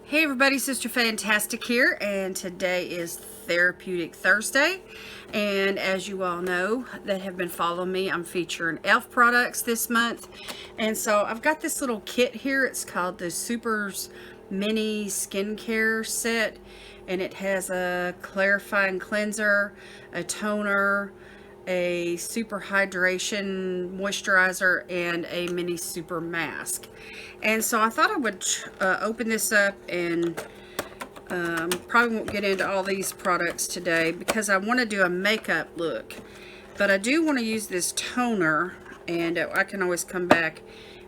Hey everybody, Sister Fantastic here, and today is Therapeutic Thursday. And as you all know that have been following me, I'm featuring e.l.f. products this month. And so I've got this little kit here. It's called the Supers Mini Skincare Set, and it has a clarifying cleanser, a toner, a super hydration moisturizer, and a mini super mask. And so I thought I would open this up, and probably won't get into all these products today because I want to do a makeup look, but I do want to use this toner, and I can always come back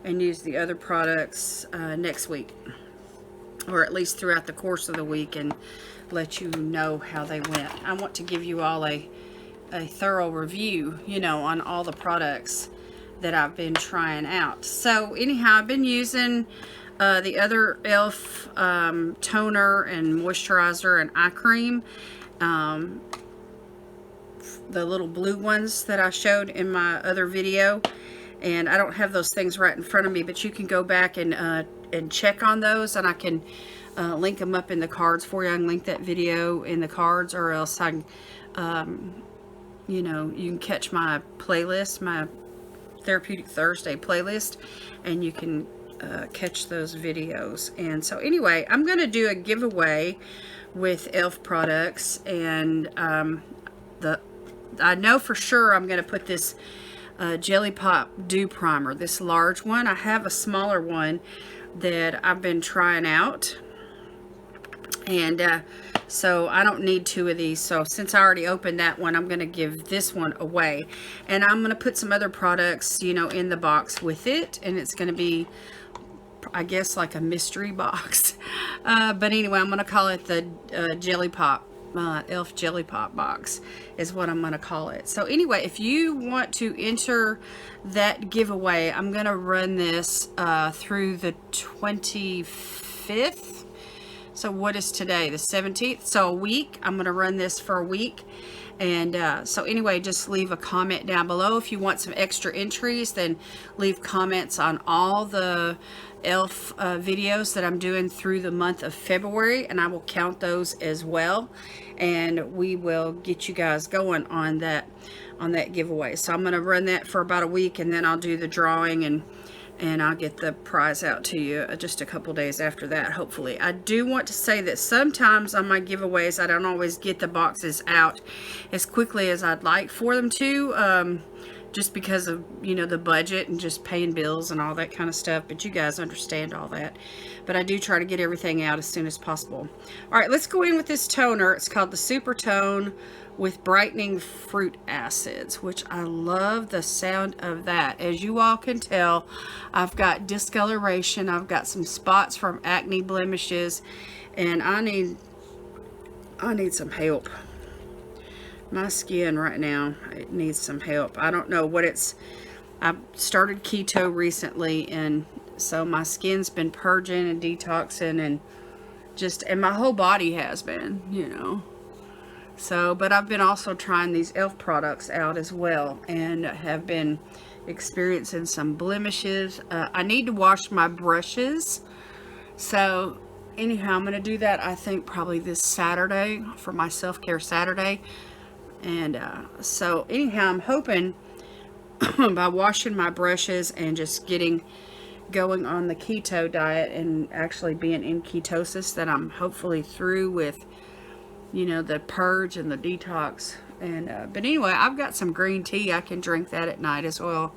and use the other products next week, or at least throughout the course of the week, and let you know how they went. I want to give you all a thorough review, on all the products that I've been trying out. So anyhow, I've been using the other e.l.f. Toner and moisturizer and eye cream, the little blue ones that I showed in my other video, and I don't have those things right in front of me, but you can go back and check on those, and I can link them up in the cards for you. I can link that video in the cards, or else I can you can catch my playlist, my Therapeutic Thursday playlist, and you can catch those videos. And so anyway, I'm going to do a giveaway with e.l.f. products, and I know for sure I'm going to put this Jelly Pop Dew Primer, this large one. I have a smaller one that I've been trying out, and so I don't need two of these. So since I already opened that one, I'm going to give this one away. And I'm going to put some other products, in the box with it. And it's going to be, I guess, like a mystery box. But anyway, I'm going to call it the Jelly Pop, e.l.f. Jelly Pop box is what I'm going to call it. So anyway, if you want to enter that giveaway, I'm going to run this through the 25th. So what is today? The 17th. So a week. I'm going to run this for a week. And so anyway, just leave a comment down below. If you want some extra entries, then leave comments on all the e.l.f. videos that I'm doing through the month of February, and I will count those as well. And we will get you guys going on that giveaway. So I'm going to run that for about a week, and then I'll do the drawing, and I'll get the prize out to you just a couple days after that, hopefully. I do want to say that sometimes on my giveaways, I don't always get the boxes out as quickly as I'd like for them to, just because of, the budget and just paying bills and all that kind of stuff. But you guys understand all that. But I do try to get everything out as soon as possible. All right, let's go in with this toner. It's called the Super Tone with brightening fruit acids, which I love the sound of that. As you all can tell, I've got discoloration. I've got some spots from acne blemishes, and I need some help. My skin right now, it needs some help. I don't know what I've started keto recently, and so my skin's been purging and detoxing, and my whole body has been, So, but I've been also trying these e.l.f. products out as well, and have been experiencing some blemishes. I need to wash my brushes. So anyhow, I'm going to do that, I think, probably this Saturday for my self-care Saturday. And so anyhow, I'm hoping by washing my brushes and just getting going on the keto diet and actually being in ketosis, that I'm hopefully through with the purge and the detox. And but anyway, I've got some green tea. I can drink that at night as well,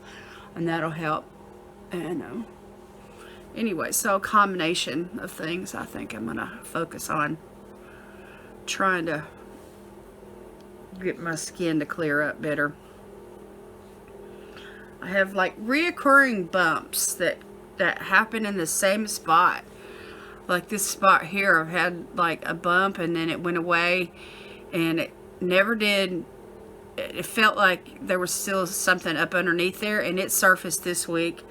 and that'll help. And anyway, so a combination of things I think I'm gonna focus on, trying to get my skin to clear up better. I have like reoccurring bumps that happen in the same spot. Like this spot here, I've had like a bump, and then it went away, and it never did. It felt like there was still something up underneath there, and it surfaced this week,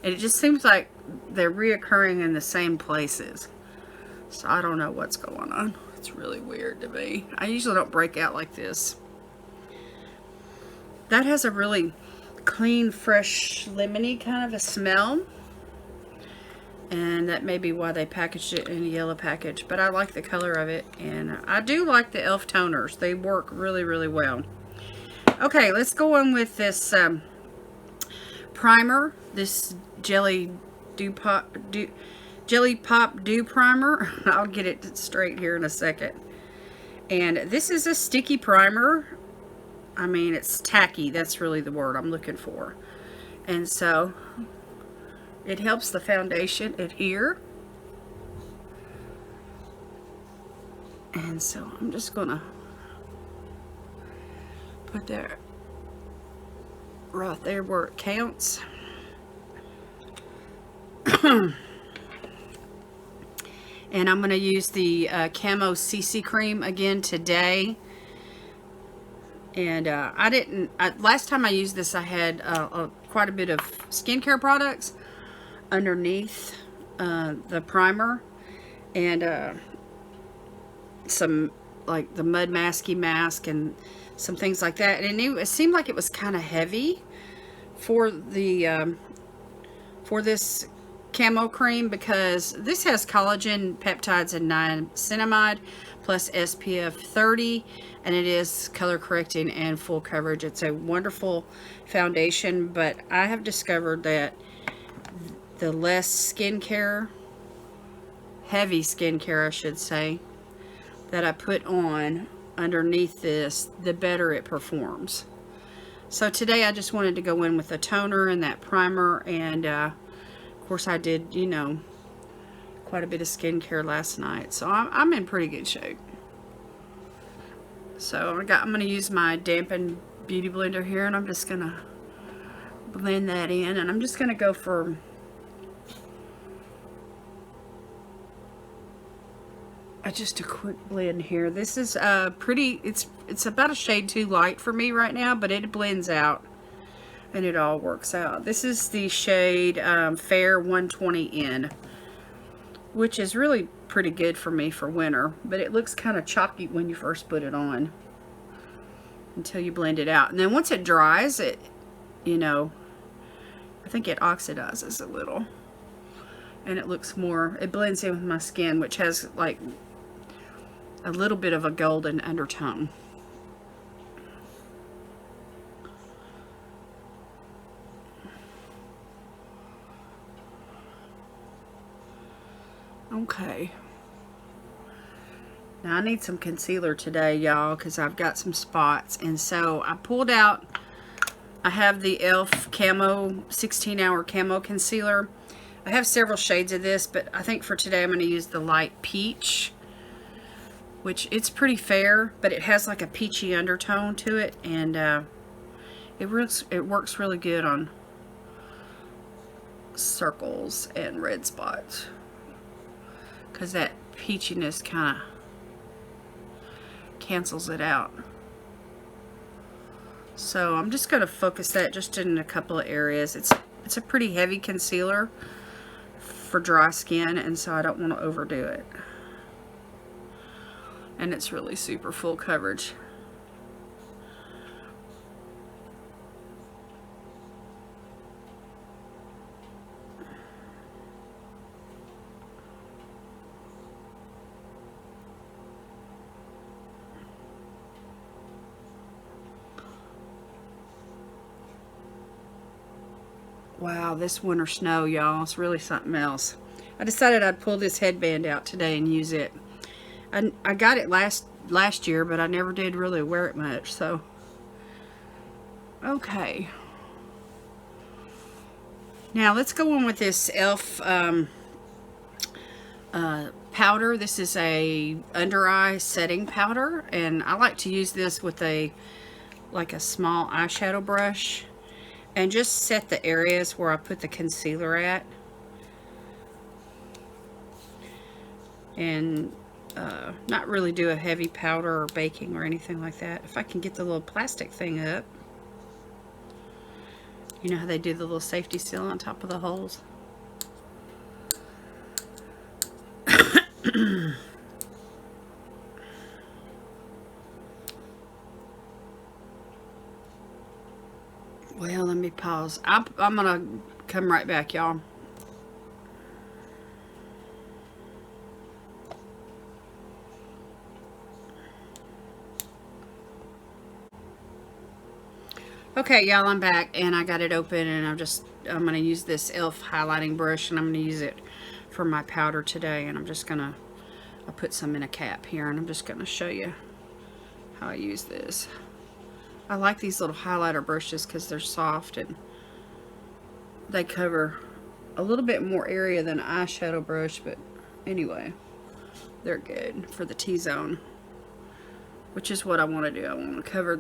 and it just seems like they're reoccurring in the same places. So I don't know what's going on. It's really weird to me. I usually don't break out like this. That has a really clean, fresh, lemony kind of a smell. And that may be why they packaged it in a yellow package. But I like the color of it. And I do like the e.l.f. toners. They work really, really well. Okay, let's go on with this primer. This Jelly Pop Dew Primer. I'll get it straight here in a second. And this is a sticky primer. I mean, it's tacky. That's really the word I'm looking for. And so it helps the foundation adhere. And so I'm just gonna put that right there where it counts. And I'm going to use the Camo CC Cream again today. And last time I used this, I had quite a bit of skincare products underneath the primer. And some, like the Mud Masky mask and some things like that. And it seemed like it was kind of heavy for the for this Camo Cream, because this has collagen, peptides, and niacinamide plus SPF 30, and it is color correcting and full coverage. It's a wonderful foundation, but I have discovered that the less skincare, heavy skincare I should say, that I put on underneath this, the better it performs. So today I just wanted to go in with a toner and that primer, and of course I did, you know, quite a bit of skincare last night, so I'm in pretty good shape. So I'm going to use my dampened beauty blender here, and I'm just going to blend that in, and I'm just going to go for just a quick blend here. This is pretty, it's about a shade too light for me right now, but it blends out and it all works out. This is the shade Fair 120N, which is really pretty good for me for winter, but it looks kind of chalky when you first put it on until you blend it out. And then once it dries, it, you know, I think it oxidizes a little and it looks more, it blends in with my skin, which has like a little bit of a golden undertone. Okay. Now I need some concealer today, y'all, because I've got some spots. And so I pulled out, I have the e.l.f. Camo 16-hour Camo Concealer. I have several shades of this, but I think for today I'm going to use the light peach, which it's pretty fair, but it has like a peachy undertone to it, and it works really good on circles and red spots, because that peachiness kind of cancels it out. So I'm just going to focus that just in a couple of areas. It's a pretty heavy concealer for dry skin, and so I don't want to overdo it. And it's really super full coverage. Wow, this winter snow, y'all, it's really something else. I decided I'd pull this headband out today and use it. I got it last year, but I never did really wear it much, so. Okay. Now let's go on with this e.l.f. Powder. This is a under eye setting powder, and I like to use this with like a small eyeshadow brush and just set the areas where I put the concealer at. And not really do a heavy powder or baking or anything like that. If I can get the little plastic thing up. You know how they do the little safety seal on top of the holes? Well, let me pause. I'm gonna come right back, y'all. Okay, y'all, I'm back and I got it open, and I'm going to use this e.l.f. highlighting brush, and I'm going to use it for my powder today. And I'll put some in a cap here, and I'm just going to show you how I use this. I like these little highlighter brushes because they're soft and they cover a little bit more area than an eyeshadow brush, but anyway, they're good for the T-zone, which is what I want to do. I want to cover,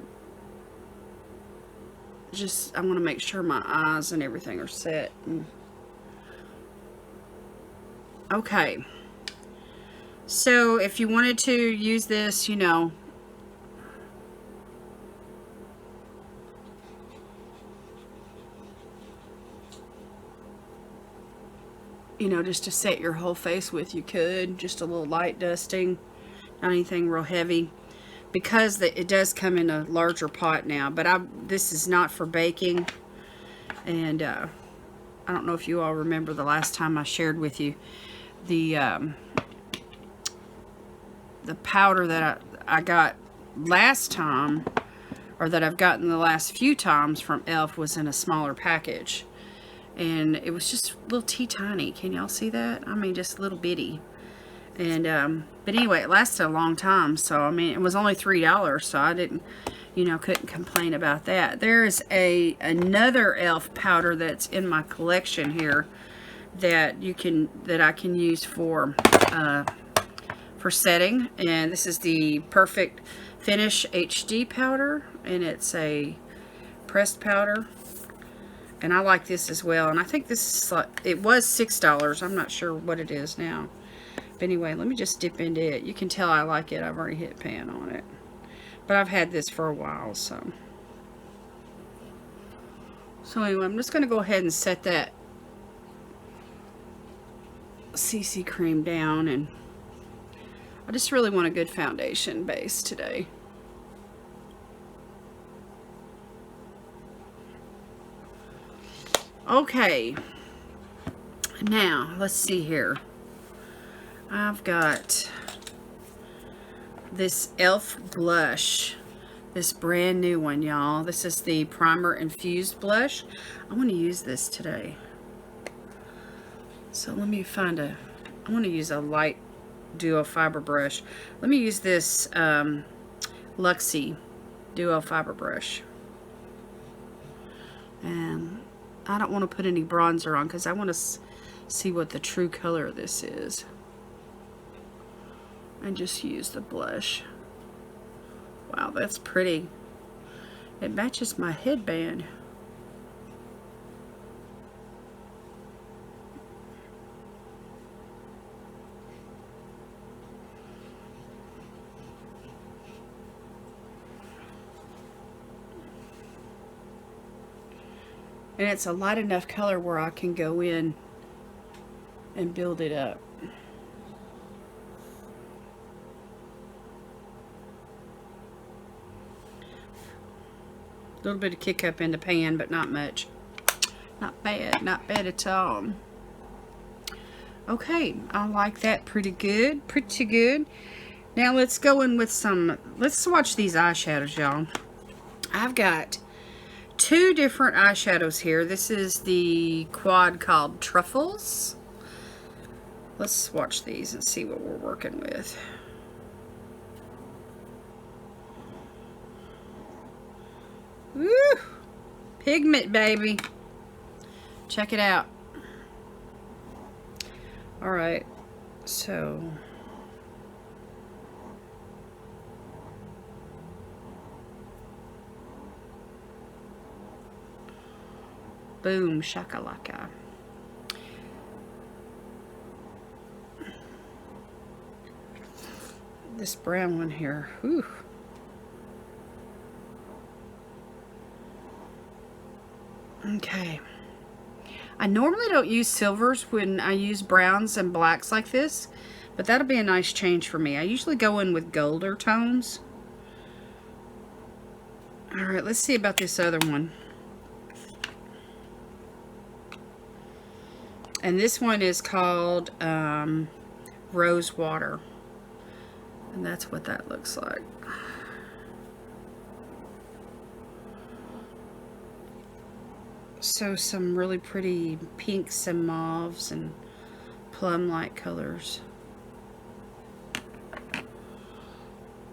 I want to make sure my eyes and everything are set. Okay, so if you wanted to use this, just to set your whole face with, you could. Just a little light dusting, not anything real heavy, because it does come in a larger pot now. But this is not for baking, and I don't know if you all remember the last time I shared with you the powder that I got last time, or that I've gotten the last few times from e.l.f. was in a smaller package. And it was just a little tiny. Can y'all see that? I mean, just a little bitty. And, but anyway, it lasted a long time. So, I mean, it was only $3, so I didn't, couldn't complain about that. There is another e.l.f. powder that's in my collection here that I can use for setting. And this is the Perfect Finish HD powder, and it's a pressed powder. And I like this as well. And I think this is it was $6. I'm not sure what it is now. But anyway, let me just dip into it. You can tell I like it. I've already hit pan on it. But I've had this for a while, so. So anyway, I'm just going to go ahead and set that CC cream down. And I just really want a good foundation base today. Okay, now let's see here. I've got this e.l.f. blush, this brand new one, y'all. This is the Primer Infused blush. I want to use this today. So let me I want to use a light duo fiber brush. Let me use this Luxie duo fiber brush. And I don't want to put any bronzer on because I want to see what the true color of this is. And just use the blush. Wow, that's pretty. It matches my headband. And it's a light enough color where I can go in and build it up. A little bit of kick up in the pan, but not much. Not bad, not bad at all. Okay, I like that pretty good, pretty good. Now let's go in with let's swatch these eyeshadows, y'all. I've got two different eyeshadows here. This is the quad called Truffles. Let's swatch these and see what we're working with. Woo! Pigment, baby. Check it out. Alright, so boom, shakalaka. This brown one here, whew. Okay. I normally don't use silvers when I use browns and blacks like this, but that'll be a nice change for me. I usually go in with golder tones. Alright, let's see about this other one. And this one is called Rose Water. And that's what that looks like. also some really pretty pinks and mauves and plum-like colors.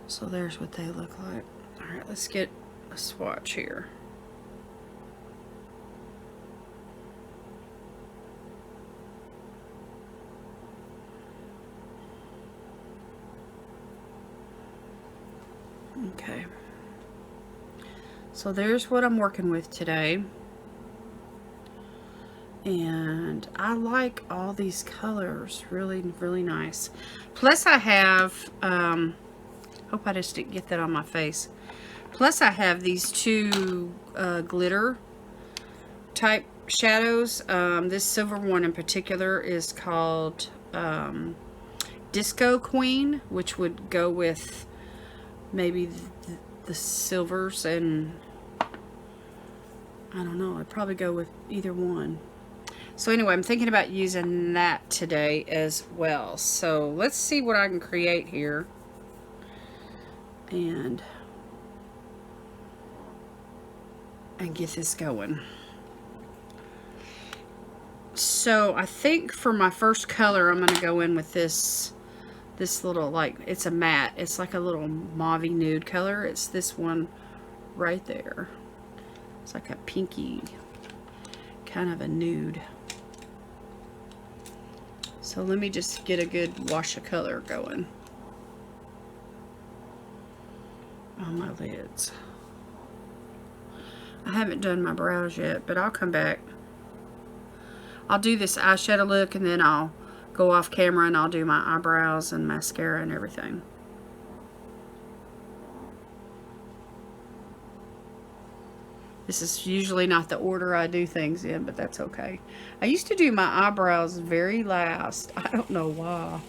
So there's what they look like. Alright, let's get a swatch here. Okay. So there's what I'm working with today. And I like all these colors. Really, really nice. Plus I have, hope I just didn't get that on my face. Plus I have these two glitter type shadows. This silver one in particular is called Disco Queen, which would go with maybe the silvers, and I don't know, I'd probably go with either one. So anyway, I'm thinking about using that today as well. So let's see what I can create here. And get this going. So I think for my first color, I'm going to go in with this little, like, it's a matte. It's like a little mauve nude color. It's this one right there. It's like a pinky kind of a nude. So let me just get a good wash of color going on my lids. I haven't done my brows yet, but I'll come back. I'll do this eyeshadow look, and then I'll go off camera and I'll do my eyebrows and mascara and everything. This is usually not the order I do things in, but that's okay. I used to do my eyebrows very last. I don't know why.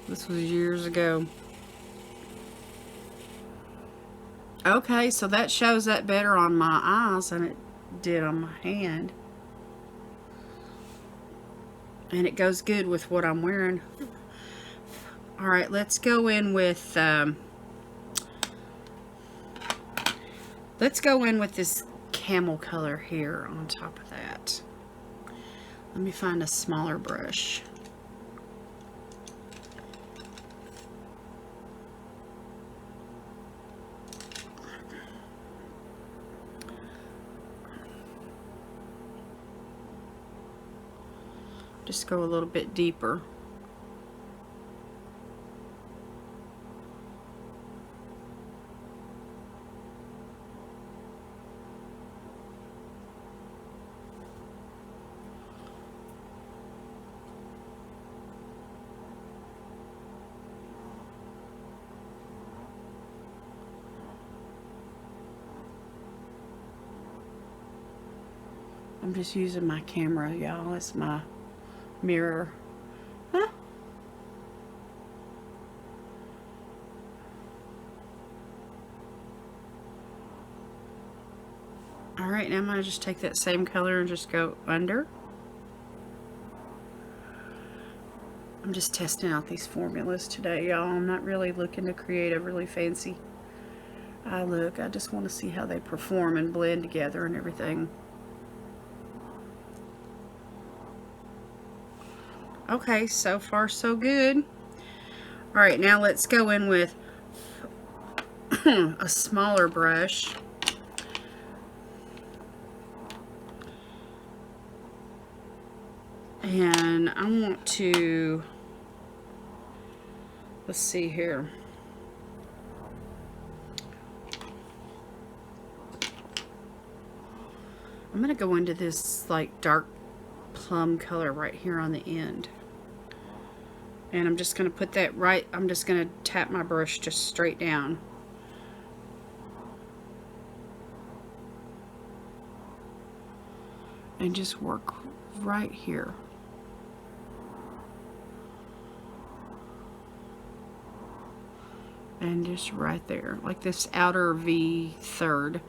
This was years ago. Okay, so that shows up better on my eyes than it did on my hand. And it goes good with what I'm wearing. Alright, let's go in with this camel color here on top of that. Let me find a smaller brush. Just go a little bit deeper. I'm just using my camera, y'all. It's my mirror. Huh? Alright, now I'm going to just take that same color and just go under. I'm just testing out these formulas today, y'all. I'm not really looking to create a really fancy eye look. I just want to see how they perform and blend together and everything. Okay, so far so good. Alright, now let's go in with a smaller brush. And I want to, let's see here. I'm going to go into this like dark plum color right here on the end. And I'm just going to put that right, I'm just going to tap my brush just straight down. And just work right here. And just right there, like this outer V third.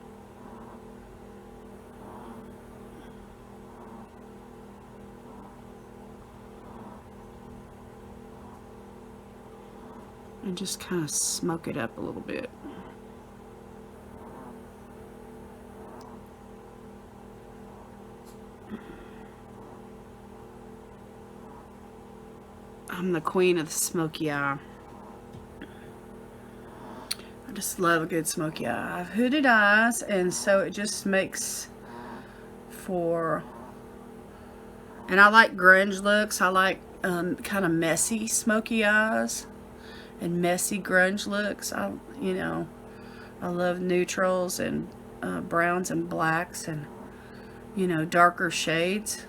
And just kind of smoke it up a little bit. I'm the queen of the smoky eye. I just love a good smoky eye. I have hooded eyes, and so it just makes for, and I like grunge looks. I like kind of messy smoky eyes and messy grunge looks. I love neutrals and browns and blacks and, darker shades,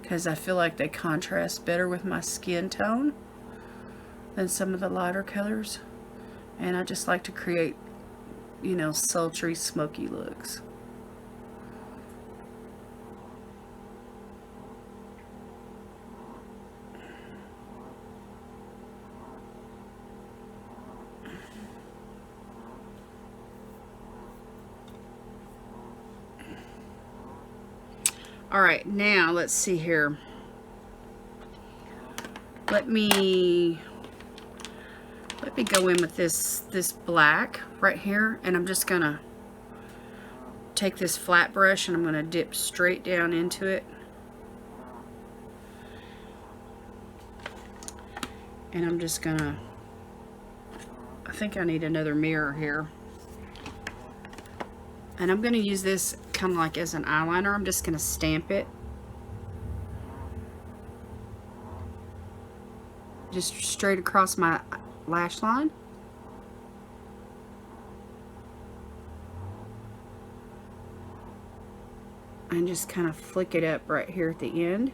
because I feel like they contrast better with my skin tone than some of the lighter colors. And I just like to create, sultry, smoky looks. All right, now let's see here. Let me go in with this black right here, and I'm just gonna take this flat brush and I'm gonna dip straight down into it. And I'm just gonna, I think I need another mirror here. And I'm gonna use this kind of like as an eyeliner. I'm just gonna stamp it. Just straight across my lash line. And just kind of flick it up right here at the end.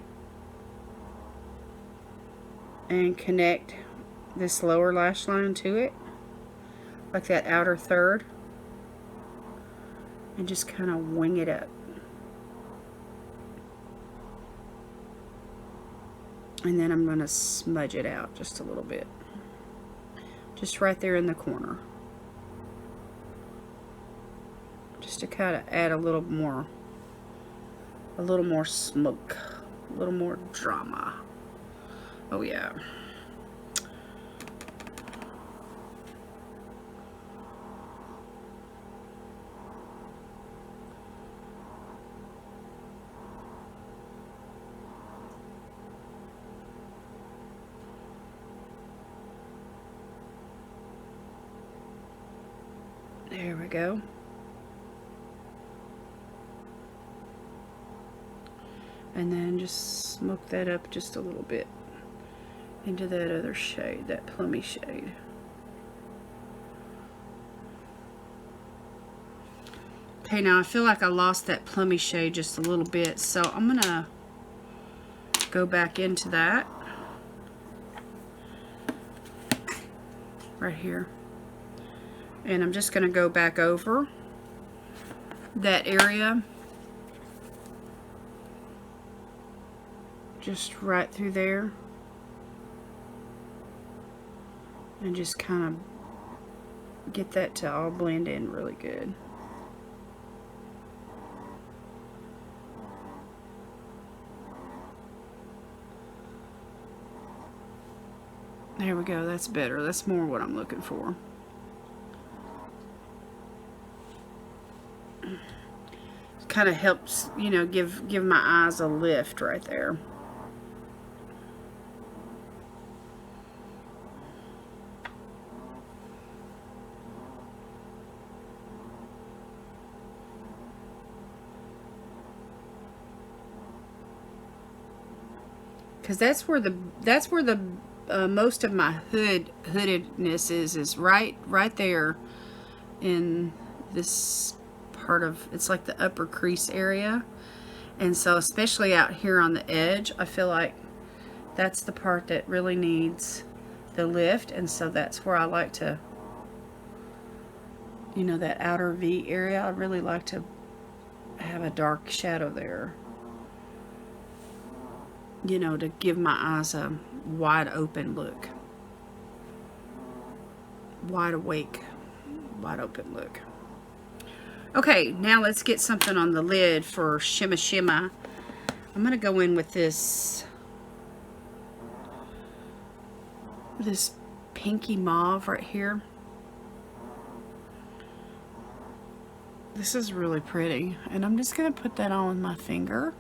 And connect this lower lash line to it. Like that outer third. And just kind of wing it up. And then I'm going to smudge it out just a little bit. Just right there in the corner. Just to kind of add a little more smoke, a little more drama. Oh yeah. There we go. And then just smoke that up just a little bit into that other shade, that plummy shade. Okay, now I feel like I lost that plummy shade just a little bit, so I'm gonna go back into that right here. And I'm just going to go back over that area, just right through there, and just kind of get that to all blend in really good. There we go, that's better. That's more what I'm looking for. Kind of helps, give my eyes a lift right there. Because that's where the most of my hoodedness is right there in this part of, it's like the upper crease area. And so especially out here on the edge, I feel like that's the part that really needs the lift. And so that's where I like to, that outer V area, I really like to have a dark shadow there, to give my eyes a wide open look, wide awake, wide open look. Okay, now let's get something on the lid for shimma shimma. I'm going to go in with this pinky mauve right here. This is really pretty, and I'm just going to put that on with my finger.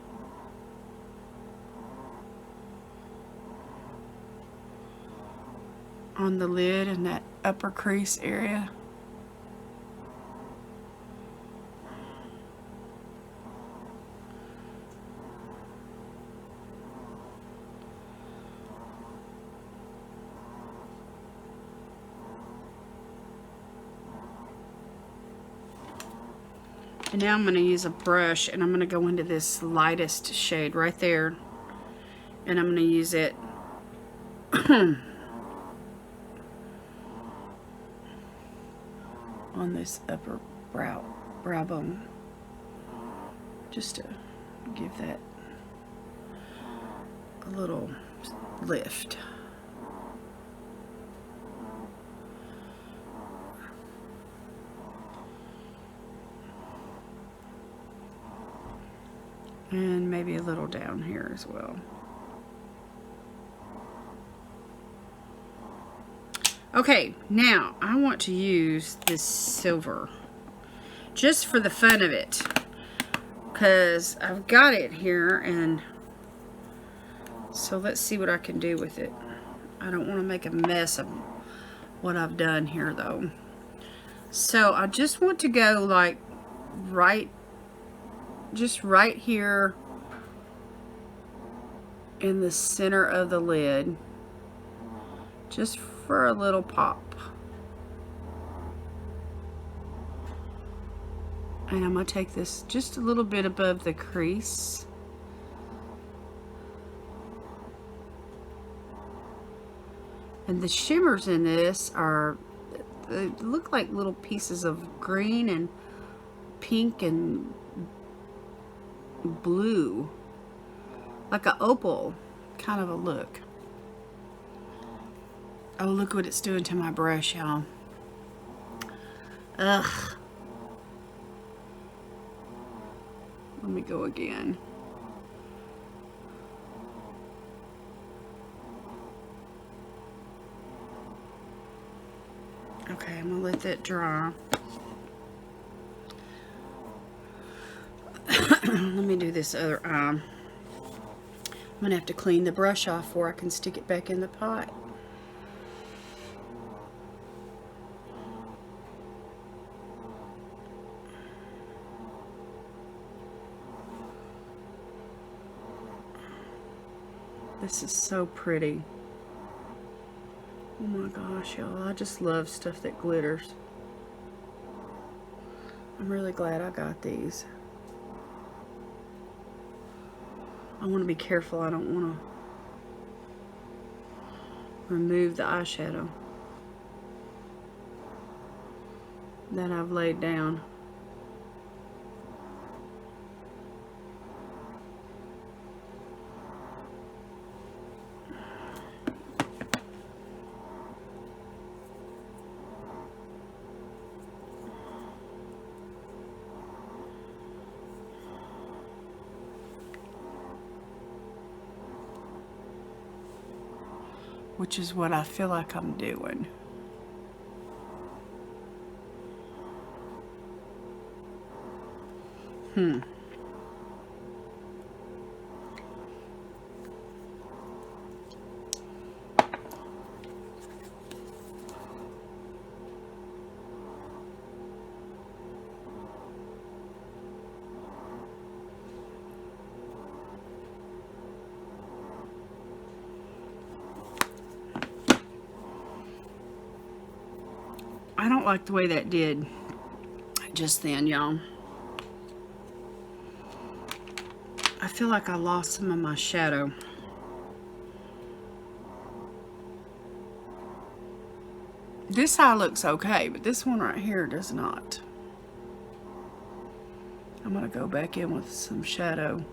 on the lid in that upper crease area. And now I'm going to use a brush, and I'm going to go into this lightest shade right there, and I'm going to use it on this upper brow bone, just to give that a little lift. And maybe a little down here as well. Okay, now I want to use this silver just for the fun of it, because I've got it here, and so let's see what I can do with it. I don't want to make a mess of what I've done here though. So I just want to go like just right here in the center of the lid, just for a little pop. And I'm going to take this just a little bit above the crease. And the shimmers in this they look like little pieces of green and pink and blue, like an opal kind of a look. Oh, look what it's doing to my brush, y'all. Ugh. Let me go again. Okay, I'm gonna let that dry. Let me do this other eye. I'm gonna have to clean the brush off before I can stick it back in the pot. This is so pretty. Oh my gosh, y'all, I just love stuff that glitters. I'm really glad I got these. I want to be careful. I don't want to remove the eyeshadow that I've laid down. Which is what I feel like I'm doing. I don't like the way that did just then, y'all. I feel like I lost some of my shadow. This eye looks okay, but this one right here does not. I'm going to go back in with some shadow.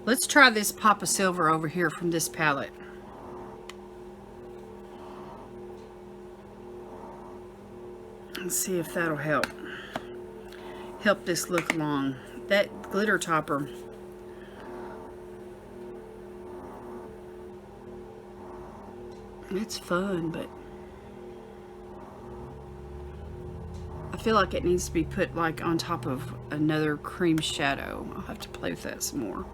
Let's try this pop of silver over here from this palette. Let's see if that'll help this look along. That glitter topper It's fun, but I feel like it needs to be put like on top of another cream shadow. I'll have to play with that some more.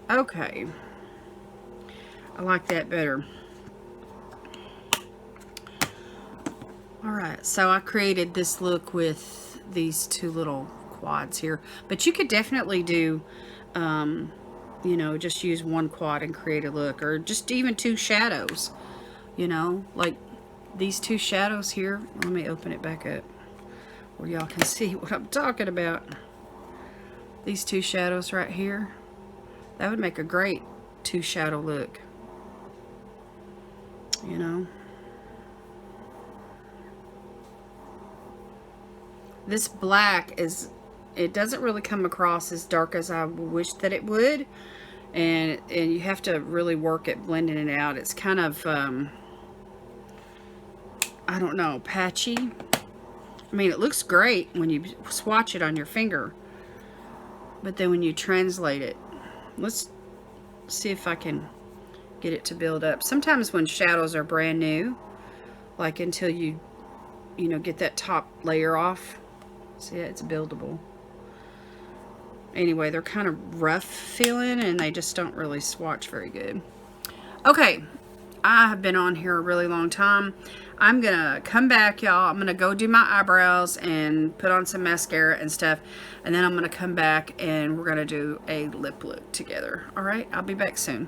Okay. I like that better. Alright, so I created this look with these two little quads here. But you could definitely do, you know, just use one quad and create a look. Or just even two shadows. You know, like these two shadows here. Let me open it back up where y'all can see what I'm talking about. These two shadows right here. That would make a great two shadow look. You know. This black is, it doesn't really come across as dark as I wish that it would. And you have to really work at blending it out. It's kind of, I don't know, patchy. I mean, it looks great when you swatch it on your finger. But then when you translate it, let's see if I can get it to build up. Sometimes when shadows are brand new, like until you know, get that top layer off. See, it's buildable. Anyway, they're kind of rough feeling and they just don't really swatch very good. Okay, I have been on here a really long time. I'm gonna come back, y'all. I'm gonna go do my eyebrows and put on some mascara and stuff, and then I'm gonna come back and we're gonna do a lip look together. All right, I'll be back soon.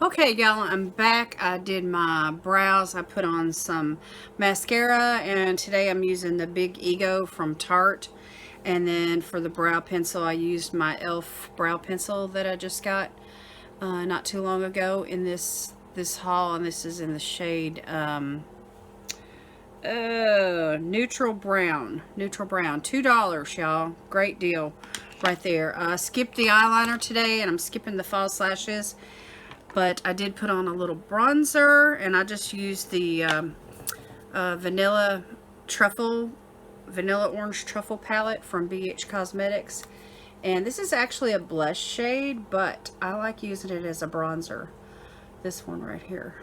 Okay, y'all, I'm back. I did my brows. I put on some mascara, and today I'm using the Big Ego from Tarte. And then for the brow pencil, I used my e.l.f. brow pencil that I just got not too long ago in this haul, and this is in the shade neutral brown. $2, y'all. Great deal right there. I skipped the eyeliner today, and I'm skipping the false lashes. But I did put on a little bronzer, and I just used the vanilla orange truffle palette from BH Cosmetics. And this is actually a blush shade, but I like using it as a bronzer. This one right here.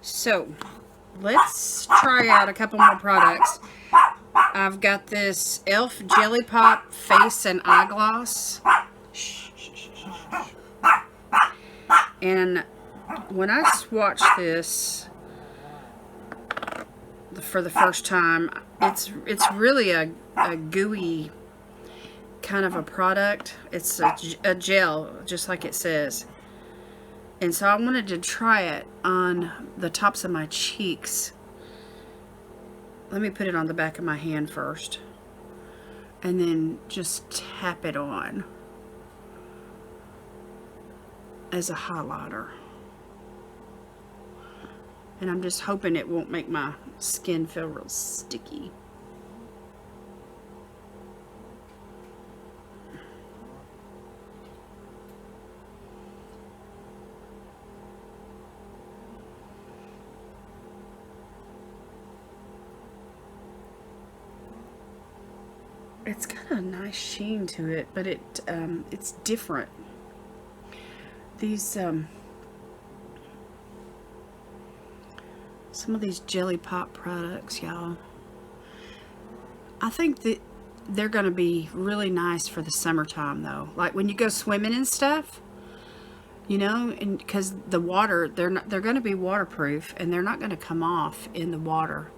So, let's try out a couple more products. I've got this e.l.f. Jelly Pop Face and Eye Gloss. And when I swatched this for the first time, it's really a gooey kind of a product. It's a gel, just like it says. And so I wanted to try it on the tops of my cheeks. Let me put it on the back of my hand first. And then just tap it on as a highlighter. And I'm just hoping it won't make my skin feel real sticky. It's got a nice sheen to it, but it's different. These some of these Jelly Pop products, y'all, I think that they're going to be really nice for the summertime, though. Like when you go swimming and stuff, you know, and because the water, they're going to be waterproof, and they're not going to come off in the water.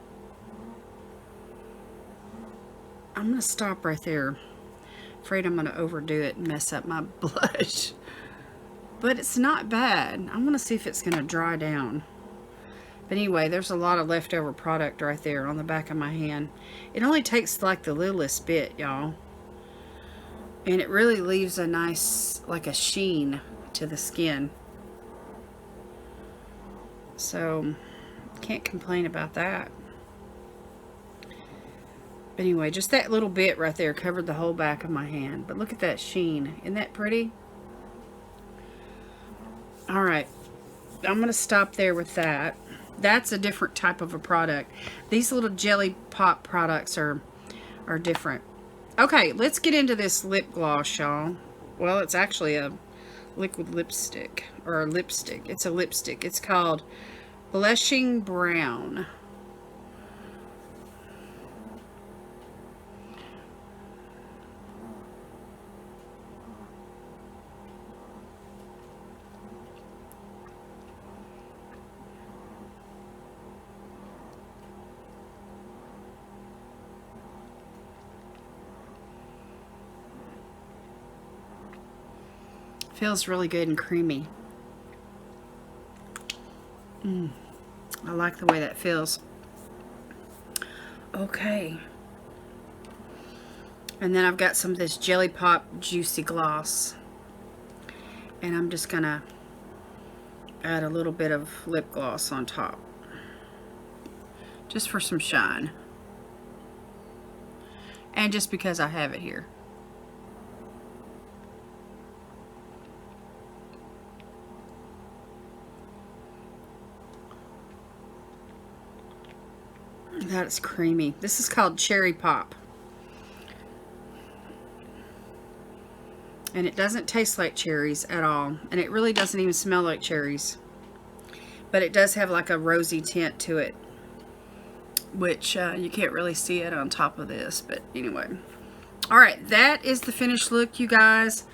I'm going to stop right there. Afraid I'm going to overdo it and mess up my blush. But it's not bad. I want to see if it's going to dry down. But anyway, there's a lot of leftover product right there on the back of my hand. It only takes like the littlest bit, y'all. And it really leaves a nice, like a sheen to the skin. So, can't complain about that. But anyway, just that little bit right there covered the whole back of my hand. But look at that sheen. Isn't that pretty? Alright. I'm going to stop there with that. that's a different type of a product. These little jelly pop products are different. Okay, let's get into this lip gloss, y'all. Well, it's actually a liquid lipstick, or a lipstick. It's a lipstick. It's called Blushing Brown. Feels really good and creamy. I like the way that feels. Okay. And then I've got some of this Jelly Pop Juicy Gloss. And I'm just going to add a little bit of lip gloss on top. Just for some shine. And just because I have it here. That's creamy. This is called Cherry Pop. And it doesn't taste like cherries at all. And it really doesn't even smell like cherries. But it does have like a rosy tint to it. Which you can't really see it on top of this. But anyway. Alright, that is the finished look, you guys.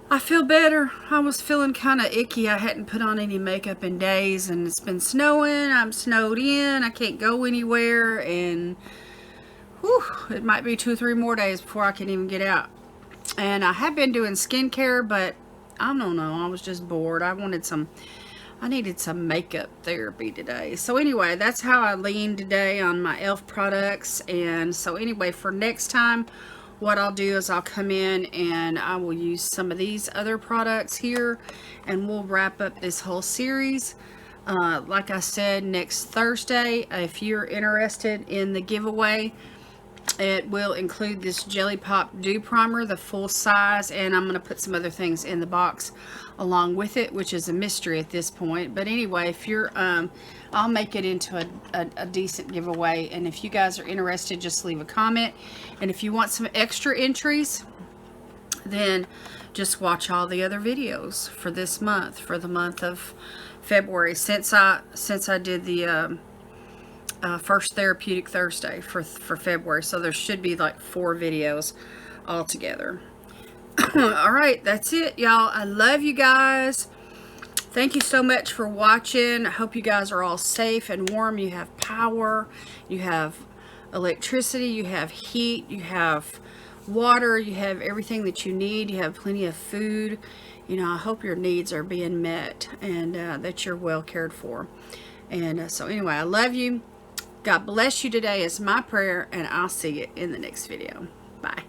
I feel better. I was feeling kind of icky. I hadn't put on any makeup in days, and it's been snowing. I'm snowed in. I can't go anywhere, and whew, it might be 2 or 3 more days before I can even get out. And I have been doing skincare, but I don't know. I was just bored. I needed some makeup therapy today. So anyway, that's how I leaned today on my e.l.f. products. And so anyway, for next time, what I'll do is I'll come in and I will use some of these other products here, and we'll wrap up this whole series. Like I said, next Thursday, if you're interested in the giveaway, it will include this Jelly Pop Dew Primer, the full size, and I'm going to put some other things in the box along with it, which is a mystery at this point. But anyway, if you're, I'll make it into a decent giveaway, and if you guys are interested, just leave a comment. And if you want some extra entries, then just watch all the other videos for this month, for the month of February, since I did the first Therapeutic Thursday for February. So there should be like 4 videos altogether. Alright, that's it, y'all. I love you guys. Thank you so much for watching. I hope you guys are all safe and warm. You have power, you have electricity, you have heat, you have water, you have everything that you need. You have plenty of food. You know, I hope your needs are being met, and that you're well cared for. And so anyway, I love you. God bless you today is my prayer, and I'll see you in the next video. Bye.